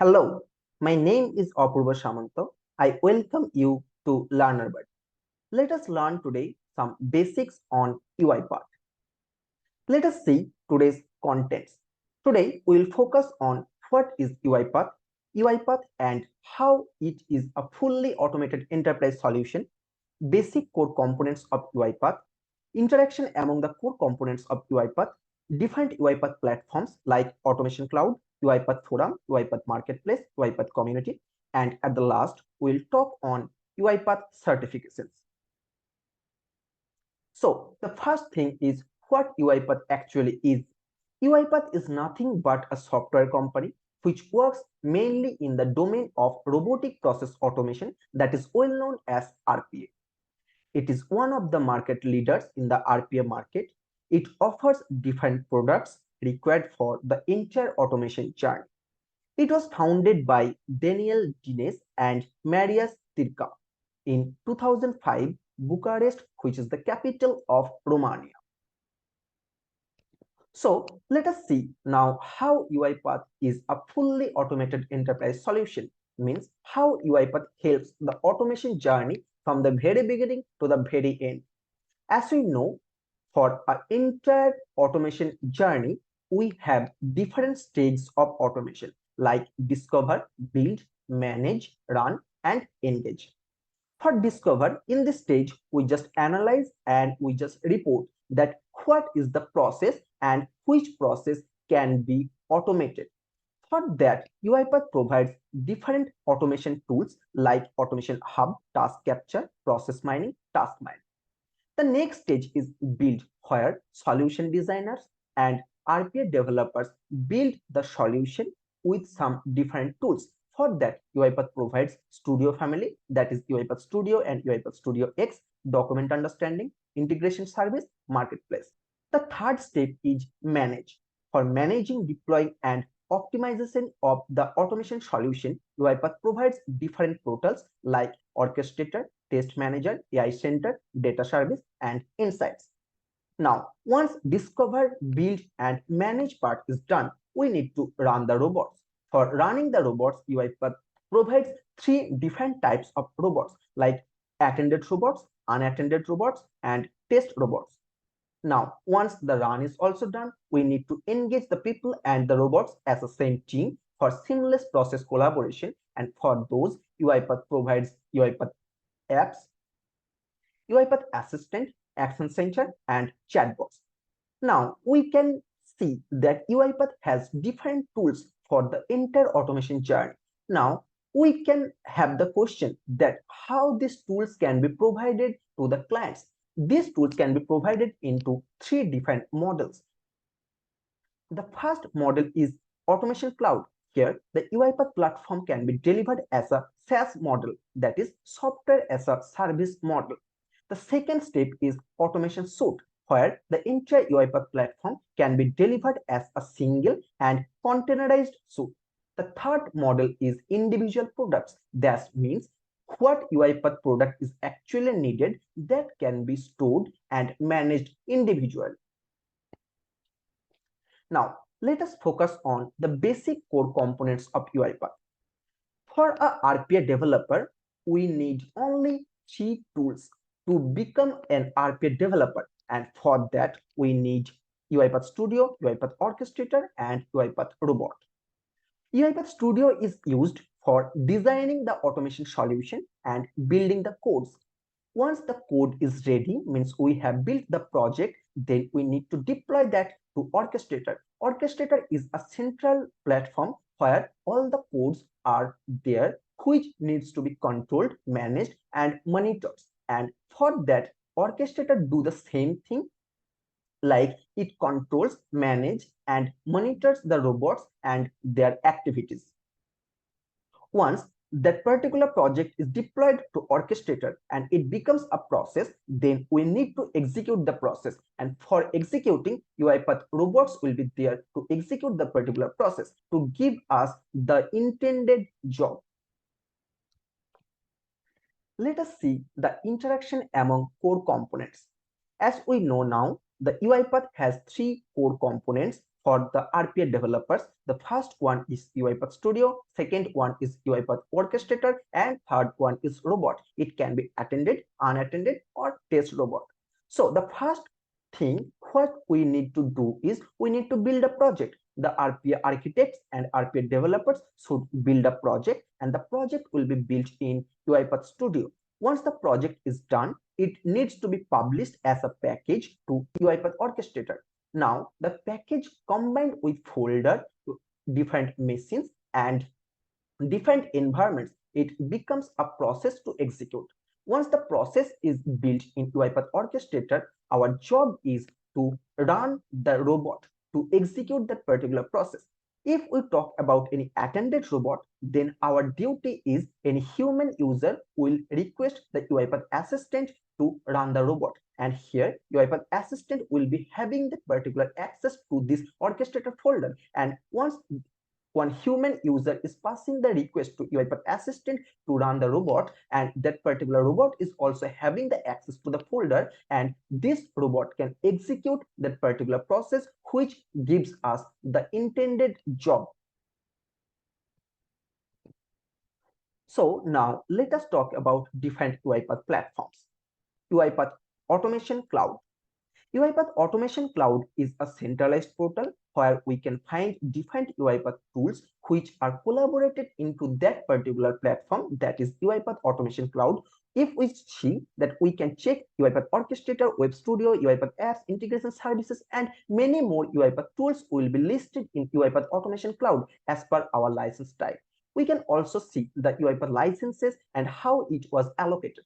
Hello, my name is Apurva Samanto. I welcome you to LearnerBuddy. Let us learn today some basics on UiPath. Let us see today's contents. Today we will focus on what is UiPath, and how it is a fully automated enterprise solution, basic core components of UiPath, interaction among the core components of UiPath, different UiPath platforms like Automation Cloud, UiPath Forum, UiPath Marketplace, UiPath Community, and at the last, we'll talk on UiPath certifications. So the first thing is what UiPath actually is. UiPath is nothing but a software company which works mainly in the domain of robotic process automation that is well known as RPA. It is one of the market leaders in the RPA market. It offers different products required for the entire automation journey. It was founded by Daniel Dines and Marius Tirca in 2005, Bucharest, which is the capital of Romania. So let us see now how UiPath is a fully automated enterprise solution, means how UiPath helps the automation journey from the very beginning to the very end. As we know, for our entire automation journey, we have different stages of automation like discover, build, manage, run, and engage. For discover, in this stage, we just analyze and we just report that what is the process and which process can be automated. For that, UiPath provides different automation tools like Automation Hub, Task Capture, Process Mining, Task Mining. The next stage is build, where solution designers and RPA developers build the solution with some different tools. For that, UiPath provides Studio family, that is UiPath Studio and UiPath Studio X, document understanding, integration service, marketplace. The third step is manage. For managing, deploying, and optimization of the automation solution, UiPath provides different portals like Orchestrator, Test Manager, AI Center, Data Service, and Insights. Now, once discover, build, and manage part is done, we need to run the robots. For running the robots, UiPath provides three different types of robots like attended robots, unattended robots, and test robots. Now, once the run is also done, we need to engage the people and the robots as a same team for seamless process collaboration. And for those, UiPath provides UiPath apps, UiPath Assistant, Action Center, and Chatbots. Now, we can see that UiPath has different tools for the entire automation journey. Now, we can have the question that how these tools can be provided to the clients. These tools can be provided into three different models. The first model is Automation Cloud. Here, the UiPath platform can be delivered as a SaaS model, that is software as a service model. The second step is Automation Suite, where the entire UiPath platform can be delivered as a single and containerized suite. The third model is individual products. That means what UiPath product is actually needed that can be stored and managed individually. Now, let us focus on the basic core components of UiPath. For a RPA developer, we need only three tools to become an RPA developer. And for that, we need UiPath Studio, UiPath Orchestrator, and UiPath Robot. UiPath Studio is used for designing the automation solution and building the codes. Once the code is ready, means we have built the project, then we need to deploy that to Orchestrator. Orchestrator is a central platform where all the codes are there, which needs to be controlled, managed, and monitored. And for that, Orchestrator do the same thing, like it controls, manages, and monitors the robots and their activities. Once that particular project is deployed to Orchestrator and it becomes a process, then we need to execute the process. And for executing, UiPath robots will be there to execute the particular process to give us the intended job. Let us see the interaction among core components. As we know now, the UiPath has three core components. for the RPA developers. The first one is UiPath Studio, second one is UiPath Orchestrator, and third one is robot. It can be attended, unattended, or test robot. So the first thing what we need to do is we need to build a project. The RPA architects and RPA developers should build a project, and the project will be built in UiPath Studio. Once the project is done, it needs to be published as a package to UiPath Orchestrator. Now, the package combined with folder, different machines, and different environments, it becomes a process to execute. Once the process is built in UiPath Orchestrator, our job is to run the robot to execute that particular process. If we talk about any attended robot, then our duty is any human user will request the UiPath assistant to run the robot. And here UiPath assistant will be having the particular access to this orchestrator folder. And once one human user is passing the request to UiPath assistant to run the robot, and that particular robot is also having the access to the folder, and this robot can execute that particular process which gives us the intended job. So now let us talk about different UiPath platforms. UiPath Automation Cloud. UiPath Automation Cloud is a centralized portal where we can find different UiPath tools which are collaborated into that particular platform, that is UiPath Automation Cloud. If we see that, we can check UiPath Orchestrator, Web Studio, UiPath Apps, Integration Services, and many more UiPath tools will be listed in UiPath Automation Cloud as per our license type. We can also see the UiPath licenses and how it was allocated.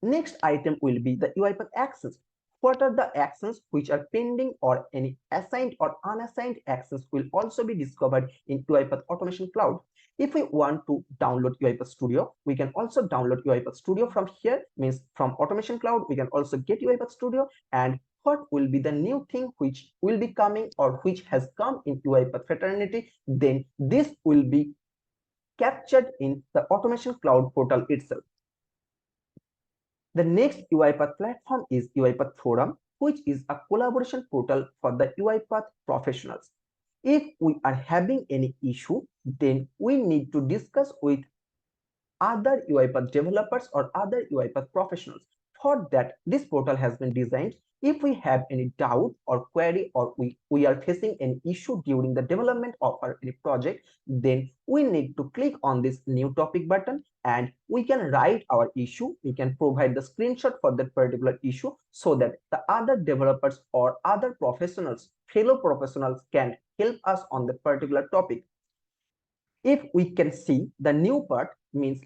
Next item will be the UiPath actions. What are the actions which are pending, or any assigned or unassigned actions will also be discovered in UiPath Automation Cloud. If we want to download UiPath Studio, we can also download UiPath Studio from here, means from Automation Cloud. We can also get UiPath Studio. And what will be the new thing which will be coming or which has come in UiPath Fraternity, then this will be captured in the Automation Cloud portal itself. The next UiPath platform is UiPath Forum, which is a collaboration portal for the UiPath professionals. If we are having any issue, then we need to discuss with other UiPath developers or other UiPath professionals. For that, this portal has been designed. If we have any doubt or query, or we are facing an issue during the development of our any project, then we need to click on this new topic button and we can write our issue. We can provide the screenshot for that particular issue so that the other developers or other professionals, fellow professionals, can help us on the particular topic. If we can see, the new part means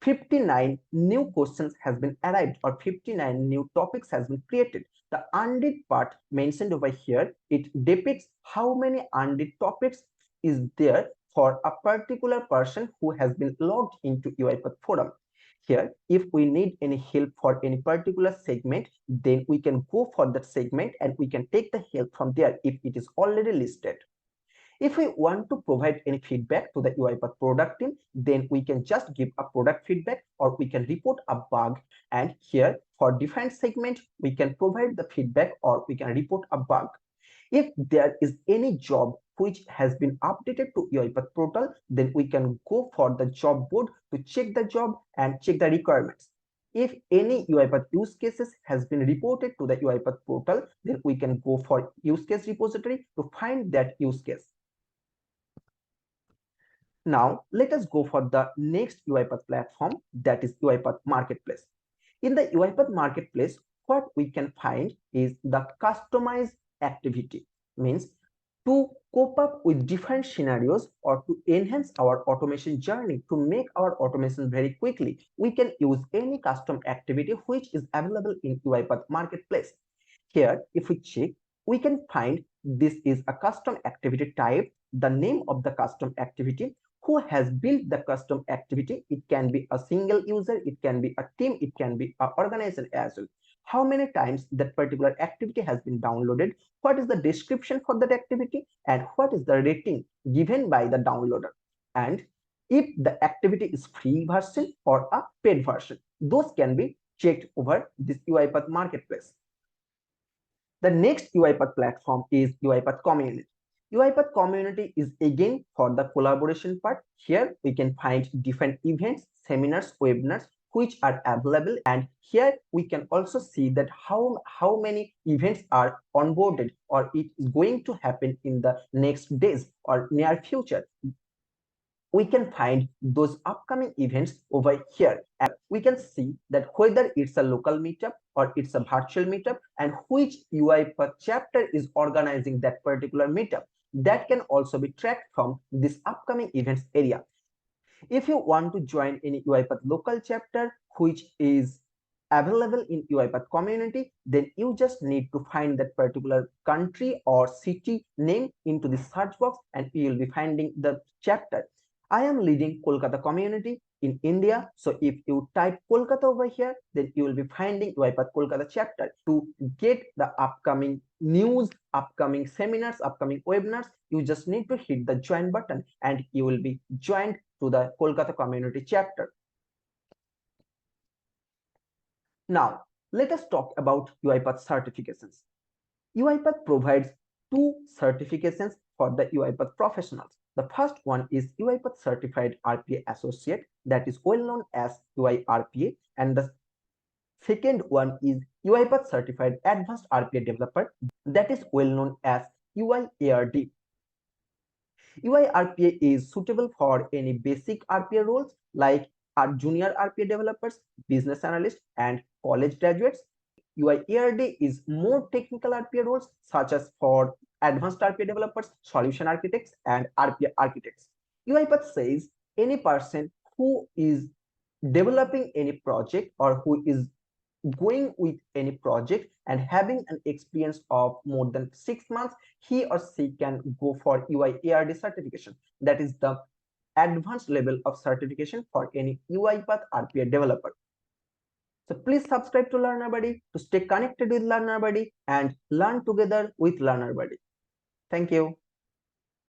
59 new questions has been arrived, or 59 new topics has been created. The unread part mentioned over here, it depicts how many unread topics is there for a particular person who has been logged into UiPath Forum. Here, if we need any help for any particular segment, then we can go for that segment and we can take the help from there if it is already listed. If we want to provide any feedback to the UiPath product team, then we can just give a product feedback, or we can report a bug. And here, for different segment, we can provide the feedback or we can report a bug. If there is any job which has been updated to UiPath portal, then we can go for the job board to check the job and check the requirements. If any UiPath use cases has been reported to the UiPath portal, then we can go for use case repository to find that use case. Now, let us go for the next UiPath platform, that is UiPath Marketplace. In the UiPath Marketplace, what we can find is the customized activity, means to cope up with different scenarios or to enhance our automation journey, to make our automation very quickly, we can use any custom activity which is available in UiPath Marketplace. Here, if we check, we can find this is a custom activity type, the name of the custom activity, who has built the custom activity. It can be a single user, it can be a team, it can be an organization as well. How many times that particular activity has been downloaded, what is the description for that activity, and what is the rating given by the downloader, and if the activity is free version or a paid version. Those can be checked over this UiPath Marketplace. The next UiPath platform is UiPath Community. UiPath Community is again for the collaboration part. Here we can find different events, seminars, webinars which are available, and here we can also see that how many events are onboarded or it is going to happen in the next days or near future. We can find those upcoming events over here. We can see that whether it's a local meetup or it's a virtual meetup and which UiPath chapter is organizing that particular meetup. That can also be tracked from this upcoming events area. If you want to join any UiPath local chapter which is available in UiPath community, then you just need to find that particular country or city name into the search box and you will be finding the chapter. I am leading Kolkata community in India. So if you type Kolkata over here, then you will be finding UiPath Kolkata chapter. To get the upcoming news, upcoming seminars, upcoming webinars, you just need to hit the join button and you will be joined to the Kolkata community chapter. Now, let us talk about UiPath certifications. UiPath provides two certifications for the UiPath professionals. The first one is UiPath Certified RPA Associate, that is well known as UiRPA, and the second one is UiPath Certified Advanced RPA Developer, that is well known as UiARD. UiRPA is suitable for any basic RPA roles like our junior RPA developers, business analysts, and college graduates. UiARD is more technical RPA roles such as for advanced RPA developers, solution architects, and RPA architects. UiPath says any person who is developing any project or who is going with any project and having an experience of more than 6 months, he or she can go for UiARD certification. That is the advanced level of certification for any UiPath RPA developer. So please subscribe to LearnerBuddy to stay connected with LearnerBuddy and learn together with LearnerBuddy. Thank you.